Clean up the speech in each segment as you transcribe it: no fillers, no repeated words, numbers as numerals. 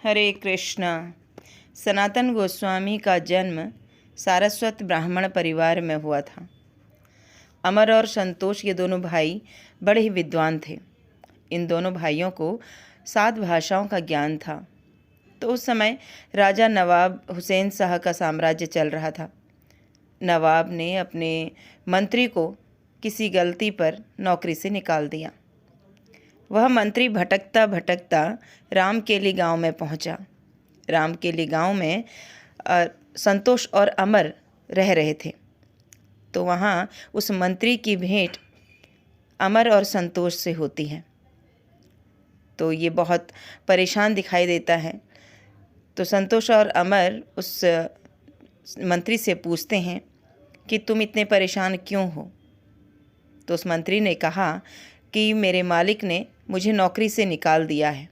हरे कृष्णा। सनातन गोस्वामी का जन्म सारस्वत ब्राह्मण परिवार में हुआ था। अमर और संतोष ये दोनों भाई बड़े ही विद्वान थे। इन दोनों भाइयों को 7 भाषाओं का ज्ञान था। तो उस समय राजा नवाब हुसैन शाह का साम्राज्य चल रहा था। नवाब ने अपने मंत्री को किसी गलती पर नौकरी से निकाल दिया। वह मंत्री भटकता भटकता रामकेली गांव में पहुंचा। रामकेली गांव में संतोष और अमर रह रहे थे। तो वहाँ उस मंत्री की भेंट अमर और संतोष से होती है। तो ये बहुत परेशान दिखाई देता है। तो संतोष और अमर उस मंत्री से पूछते हैं कि तुम इतने परेशान क्यों हो। तो उस मंत्री ने कहा कि मेरे मालिक ने मुझे नौकरी से निकाल दिया है,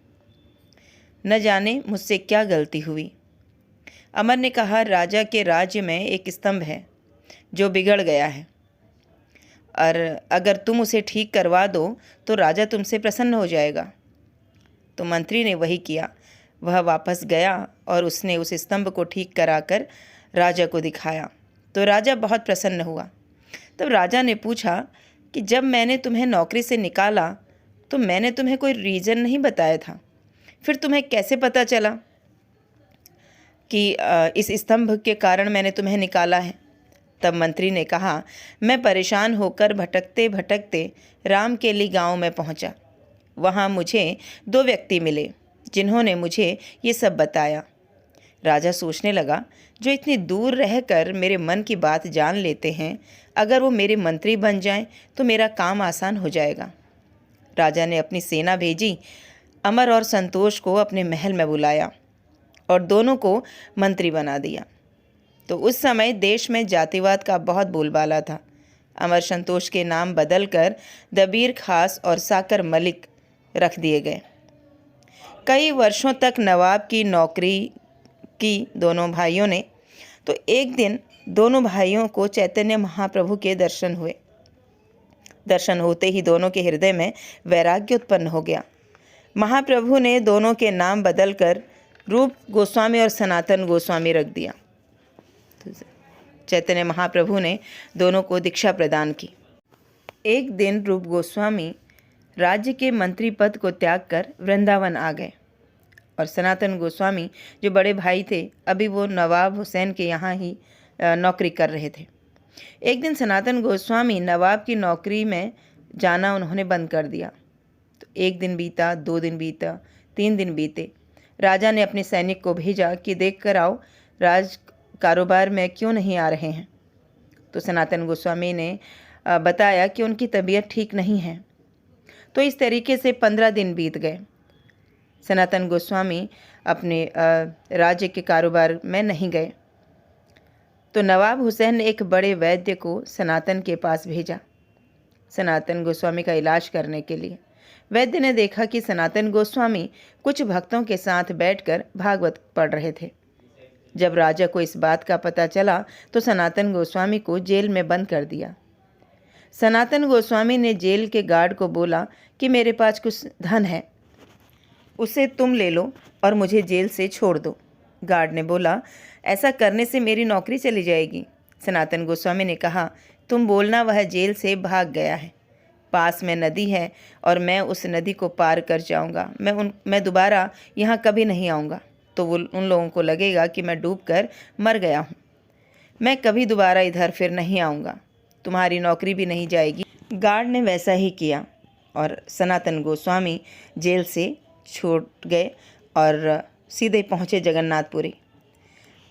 न जाने मुझसे क्या गलती हुई। अमर ने कहा, राजा के राज्य में एक स्तंभ है जो बिगड़ गया है, और अगर तुम उसे ठीक करवा दो तो राजा तुमसे प्रसन्न हो जाएगा। तो मंत्री ने वही किया। वह वापस गया और उसने उस स्तंभ को ठीक कराकर राजा को दिखाया। तो राजा बहुत प्रसन्न हुआ। तब राजा ने पूछा कि जब मैंने तुम्हें नौकरी से निकाला तो मैंने तुम्हें कोई रीज़न नहीं बताया था, फिर तुम्हें कैसे पता चला कि इस स्तंभ के कारण मैंने तुम्हें निकाला है। तब मंत्री ने कहा, मैं परेशान होकर भटकते भटकते रामकेली गांव में पहुंचा। वहां मुझे 2 व्यक्ति मिले जिन्होंने मुझे ये सब बताया। राजा सोचने लगा, जो इतनी दूर रहकर मेरे मन की बात जान लेते हैं, अगर वो मेरे मंत्री बन जाएं तो मेरा काम आसान हो जाएगा। राजा ने अपनी सेना भेजी, अमर और संतोष को अपने महल में बुलाया और दोनों को मंत्री बना दिया। तो उस समय देश में जातिवाद का बहुत बोलबाला था। अमर संतोष के नाम बदलकर दबीर खास और साकर मलिक रख दिए गए। कई वर्षों तक नवाब की नौकरी की दोनों भाइयों ने। तो एक दिन दोनों भाइयों को चैतन्य महाप्रभु के दर्शन हुए। दर्शन होते ही दोनों के हृदय में वैराग्य उत्पन्न हो गया। महाप्रभु ने दोनों के नाम बदलकर रूप गोस्वामी और सनातन गोस्वामी रख दिया। चैतन्य महाप्रभु ने दोनों को दीक्षा प्रदान की। एक दिन रूप गोस्वामी राज्य के मंत्री पद को त्याग कर वृंदावन आ गए, और सनातन गोस्वामी जो बड़े भाई थे, अभी वो नवाब हुसैन के यहाँ ही नौकरी कर रहे थे। एक दिन सनातन गोस्वामी नवाब की नौकरी में जाना उन्होंने बंद कर दिया। तो 1 दिन बीता, 2 दिन बीता, 3 दिन बीते। राजा ने अपने सैनिक को भेजा कि देख कर आओ राज कारोबार में क्यों नहीं आ रहे हैं। तो सनातन गोस्वामी ने बताया कि उनकी तबीयत ठीक नहीं है। तो इस तरीके से 15 दिन बीत गए। सनातन गोस्वामी अपने राज्य के कारोबार में नहीं गए। तो नवाब हुसैन ने एक बड़े वैद्य को सनातन के पास भेजा, सनातन गोस्वामी का इलाज करने के लिए। वैद्य ने देखा कि सनातन गोस्वामी कुछ भक्तों के साथ बैठकर भागवत पढ़ रहे थे। जब राजा को इस बात का पता चला तो सनातन गोस्वामी को जेल में बंद कर दिया। सनातन गोस्वामी ने जेल के गार्ड को बोला कि मेरे पास कुछ धन है, उसे तुम ले लो और मुझे जेल से छोड़ दो। गार्ड ने बोला, ऐसा करने से मेरी नौकरी चली जाएगी। सनातन गोस्वामी ने कहा, तुम बोलना वह जेल से भाग गया है। पास में नदी है और मैं उस नदी को पार कर जाऊंगा। मैं दोबारा यहाँ कभी नहीं आऊँगा। तो उन लोगों को लगेगा कि मैं डूबकर मर गया हूँ। मैं कभी दोबारा इधर फिर नहीं आऊँगा। तुम्हारी नौकरी भी नहीं जाएगी। गार्ड ने वैसा ही किया और सनातन गोस्वामी जेल से छूट गए और सीधे पहुँचे जगन्नाथपुरी।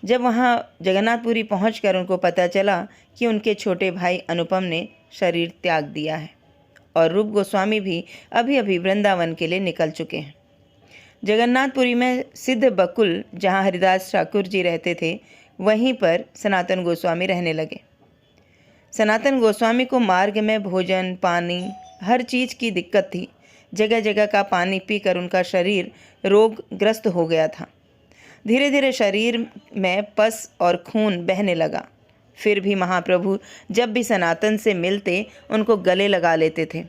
जब वहाँ जगन्नाथपुरी पहुंचकर उनको पता चला कि उनके छोटे भाई अनुपम ने शरीर त्याग दिया है और रूप गोस्वामी भी अभी अभी वृंदावन के लिए निकल चुके हैं। जगन्नाथपुरी में सिद्ध बकुल, जहाँ हरिदास ठाकुर जी रहते थे, वहीं पर सनातन गोस्वामी रहने लगे। सनातन गोस्वामी को मार्ग में भोजन पानी हर चीज़ की दिक्कत थी। जगह जगह का पानी पीकर उनका शरीर रोगग्रस्त हो गया था। धीरे धीरे शरीर में पस और खून बहने लगा। फिर भी महाप्रभु जब भी सनातन से मिलते उनको गले लगा लेते थे।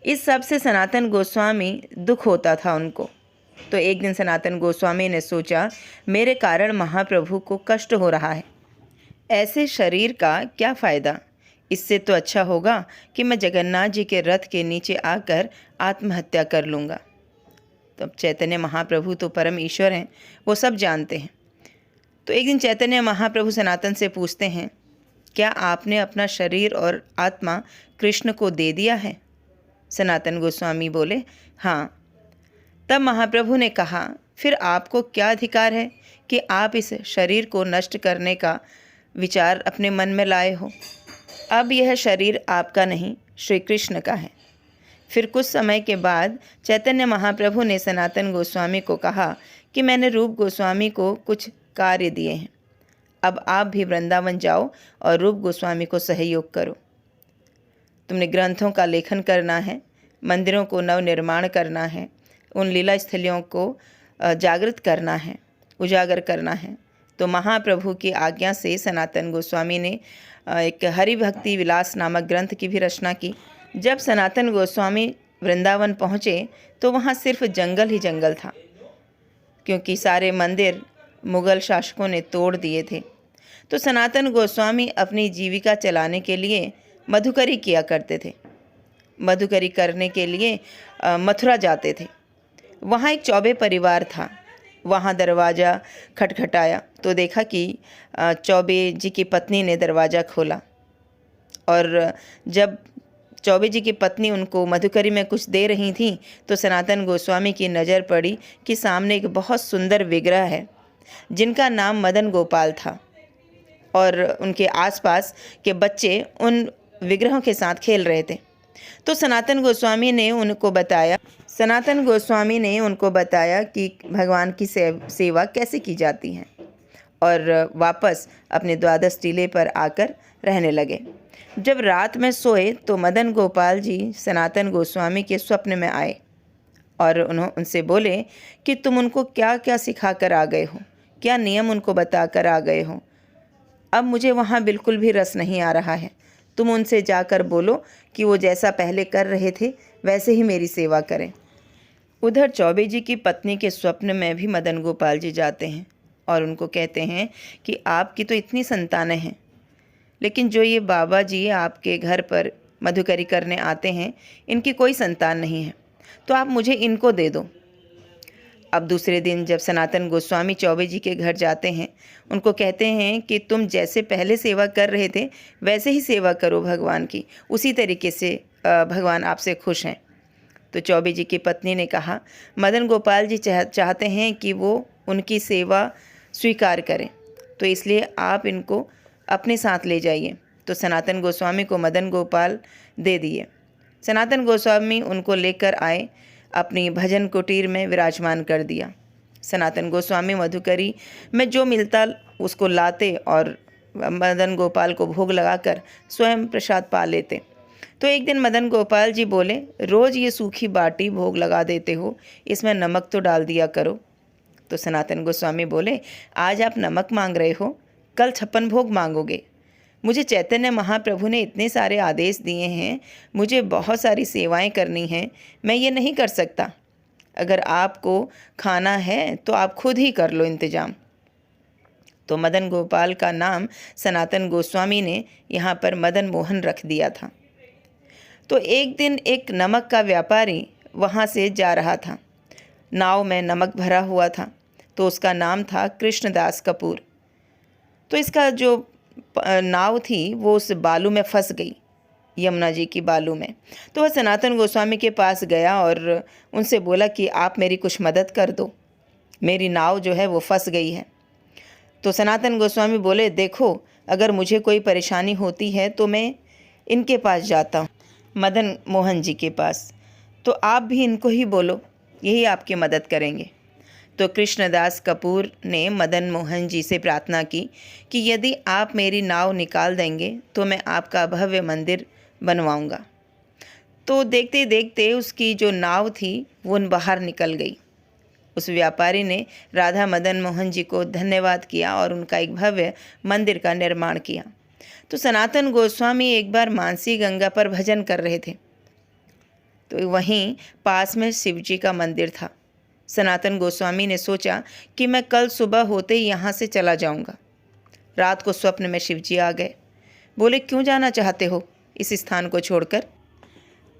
इस सब से सनातन गोस्वामी दुख होता था उनको। तो एक दिन सनातन गोस्वामी ने सोचा, मेरे कारण महाप्रभु को कष्ट हो रहा है, ऐसे शरीर का क्या फ़ायदा। इससे तो अच्छा होगा कि मैं जगन्नाथ जी के रथ के नीचे आकर आत्महत्या कर लूँगा। तब चैतन्य महाप्रभु तो परम ईश्वर हैं, वो सब जानते हैं। तो एक दिन चैतन्य महाप्रभु सनातन से पूछते हैं, क्या आपने अपना शरीर और आत्मा कृष्ण को दे दिया है? सनातन गोस्वामी बोले, हाँ। तब महाप्रभु ने कहा, फिर आपको क्या अधिकार है कि आप इस शरीर को नष्ट करने का विचार अपने मन में लाए हो? अब यह शरीर आपका नहीं, श्री कृष्ण का है। फिर कुछ समय के बाद चैतन्य महाप्रभु ने सनातन गोस्वामी को कहा कि मैंने रूप गोस्वामी को कुछ कार्य दिए हैं, अब आप भी वृंदावन जाओ और रूप गोस्वामी को सहयोग करो। तुमने ग्रंथों का लेखन करना है, मंदिरों को नवनिर्माण करना है, उन लीला स्थलियों को जागृत करना है, उजागर करना है। तो महाप्रभु की आज्ञा से सनातन गोस्वामी ने एक हरि भक्ति विलास नामक ग्रंथ की भी रचना की। जब सनातन गोस्वामी वृंदावन पहुँचे तो वहाँ सिर्फ जंगल ही जंगल था, क्योंकि सारे मंदिर मुग़ल शासकों ने तोड़ दिए थे। तो सनातन गोस्वामी अपनी जीविका चलाने के लिए मधुकरी किया करते थे। मधुकरी करने के लिए मथुरा जाते थे। वहाँ एक चौबे परिवार था। वहाँ दरवाज़ा खटखटाया तो देखा कि चौबे जी की पत्नी ने दरवाज़ा खोला, और जब चौबे जी की पत्नी उनको मधुकरी में कुछ दे रही थी तो सनातन गोस्वामी की नज़र पड़ी कि सामने एक बहुत सुंदर विग्रह है जिनका नाम मदन गोपाल था, और उनके आसपास के बच्चे उन विग्रहों के साथ खेल रहे थे। तो सनातन गोस्वामी ने उनको बताया कि भगवान की सेवा कैसे की जाती है, और वापस अपने द्वादश टीले पर आकर रहने लगे। जब रात में सोए तो मदन गोपाल जी सनातन गोस्वामी के स्वप्न में आए और उनसे बोले कि तुम उनको क्या क्या सिखा कर आ गए हो, क्या नियम उनको बता कर आ गए हो। अब मुझे वहाँ बिल्कुल भी रस नहीं आ रहा है। तुम उनसे जाकर बोलो कि वो जैसा पहले कर रहे थे वैसे ही मेरी सेवा करें। उधर चौबे जी की पत्नी के स्वप्न में भी मदन गोपाल जी जाते हैं और उनको कहते हैं कि आपकी तो इतनी संतानें हैं, लेकिन जो ये बाबा जी आपके घर पर मधुकरी करने आते हैं, इनकी कोई संतान नहीं है, तो आप मुझे इनको दे दो। अब दूसरे दिन जब सनातन गोस्वामी चौबे जी के घर जाते हैं, उनको कहते हैं कि तुम जैसे पहले सेवा कर रहे थे वैसे ही सेवा करो भगवान की, उसी तरीके से भगवान आपसे खुश हैं। तो चौबे जी की पत्नी ने कहा, मदन गोपाल जी चाहते हैं कि वो उनकी सेवा स्वीकार करें, तो इसलिए आप इनको अपने साथ ले जाइए। तो सनातन गोस्वामी को मदन गोपाल दे दिए। सनातन गोस्वामी उनको लेकर आए, अपनी भजन कुटीर में विराजमान कर दिया। सनातन गोस्वामी मधुकरी में जो मिलता उसको लाते और मदन गोपाल को भोग लगाकर स्वयं प्रसाद पा लेते। तो एक दिन मदन गोपाल जी बोले, रोज़ ये सूखी बाटी भोग लगा देते हो, इसमें नमक तो डाल दिया करो। तो सनातन गोस्वामी बोले, आज आप नमक मांग रहे हो, कल 56 भोग मांगोगे। मुझे चैतन्य महाप्रभु ने इतने सारे आदेश दिए हैं, मुझे बहुत सारी सेवाएं करनी हैं, मैं ये नहीं कर सकता। अगर आपको खाना है तो आप खुद ही कर लो इंतज़ाम। तो मदन गोपाल का नाम सनातन गोस्वामी ने यहाँ पर मदन मोहन रख दिया था। तो एक दिन एक नमक का व्यापारी वहाँ से जा रहा था। नाव में नमक भरा हुआ था, तो उसका नाम था कृष्णदास कपूर। तो इसका जो नाव थी वो उस बालू में फंस गई, यमुना जी की बालू में। तो वह सनातन गोस्वामी के पास गया और उनसे बोला कि आप मेरी कुछ मदद कर दो, मेरी नाव जो है वो फंस गई है। तो सनातन गोस्वामी बोले, देखो अगर मुझे कोई परेशानी होती है तो मैं इनके पास जाता हूँ, मदन मोहन जी के पास, तो आप भी इनको ही बोलो, यही आपकी मदद करेंगे। तो कृष्णदास कपूर ने मदन मोहन जी से प्रार्थना की कि यदि आप मेरी नाव निकाल देंगे तो मैं आपका भव्य मंदिर बनवाऊंगा। तो देखते देखते उसकी जो नाव थी वो बाहर निकल गई। उस व्यापारी ने राधा मदन मोहन जी को धन्यवाद किया और उनका एक भव्य मंदिर का निर्माण किया। तो सनातन गोस्वामी एक बार मानसी गंगा पर भजन कर रहे थे, तो वहीं पास में शिव जी का मंदिर था। सनातन गोस्वामी ने सोचा कि मैं कल सुबह होते ही यहाँ से चला जाऊँगा। रात को स्वप्न में शिवजी आ गए। बोले, क्यों जाना चाहते हो इस स्थान को छोड़कर?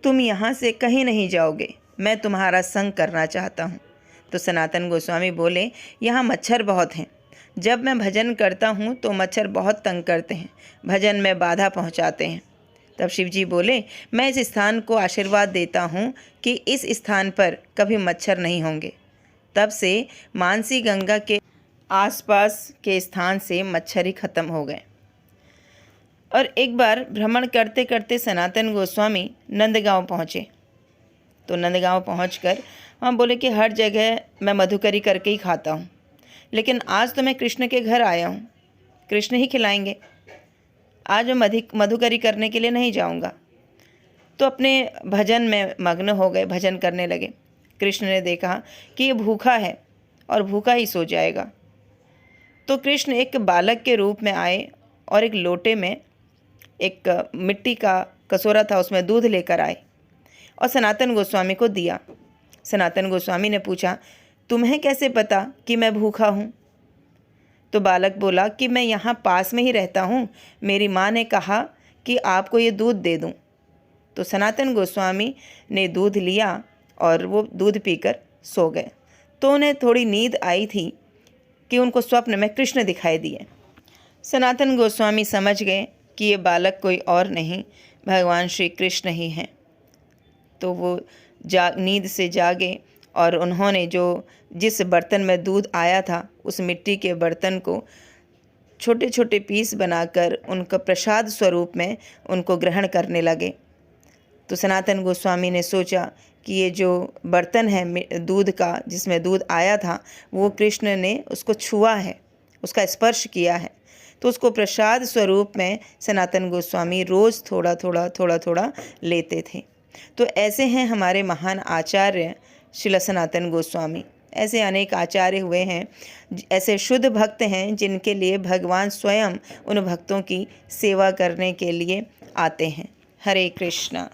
तुम यहाँ से कहीं नहीं जाओगे, मैं तुम्हारा संग करना चाहता हूँ। तो सनातन गोस्वामी बोले, यहाँ मच्छर बहुत हैं। जब मैं भजन करता हूँ तो मच्छर बहुत तंग करते हैं, भजन में बाधा पहुँचाते हैं। तब शिवजी बोले, मैं इस स्थान को आशीर्वाद देता हूँ कि इस स्थान पर कभी मच्छर नहीं होंगे। तब से मानसी गंगा के आसपास के स्थान से मच्छर ही खत्म हो गए। और एक बार भ्रमण करते करते सनातन गोस्वामी नंदगांव पहुँचे। तो नंदगांव पहुंचकर हम बोले कि हर जगह मैं मधुकरी करके ही खाता हूँ, लेकिन आज तो मैं कृष्ण के घर आया हूँ, कृष्ण ही खिलाएंगे, आज मैं मधुकरी करने के लिए नहीं जाऊँगा। तो अपने भजन में मग्न हो गए, भजन करने लगे। कृष्ण ने देखा कि ये भूखा है और भूखा ही सो जाएगा। तो कृष्ण एक बालक के रूप में आए और एक लोटे में एक मिट्टी का कटोरा था, उसमें दूध लेकर आए और सनातन गोस्वामी को दिया। सनातन गोस्वामी ने पूछा, तुम्हें कैसे पता कि मैं भूखा हूँ? तो बालक बोला कि मैं यहाँ पास में ही रहता हूँ, मेरी माँ ने कहा कि आपको ये दूध दे दूँ। तो सनातन गोस्वामी ने दूध लिया और वो दूध पीकर सो गए। तो उन्हें थोड़ी नींद आई थी कि उनको स्वप्न में कृष्ण दिखाई दिए। सनातन गोस्वामी समझ गए कि ये बालक कोई और नहीं, भगवान श्री कृष्ण ही हैं। तो वो नींद से जागे और उन्होंने जिस बर्तन में दूध आया था उस मिट्टी के बर्तन को छोटे छोटे पीस बनाकर उनका प्रसाद स्वरूप में उनको ग्रहण करने लगे। तो सनातन गोस्वामी ने सोचा कि ये जो बर्तन है दूध का, जिसमें दूध आया था, वो कृष्ण ने उसको छुआ है, उसका स्पर्श किया है। तो उसको प्रसाद स्वरूप में सनातन गोस्वामी रोज़ थोड़ा थोड़ा लेते थे। तो ऐसे हैं हमारे महान आचार्य श्रील सनातन गोस्वामी। ऐसे अनेक आचार्य हुए हैं, ऐसे शुद्ध भक्त हैं जिनके लिए भगवान स्वयं उन भक्तों की सेवा करने के लिए आते हैं। हरे कृष्णा।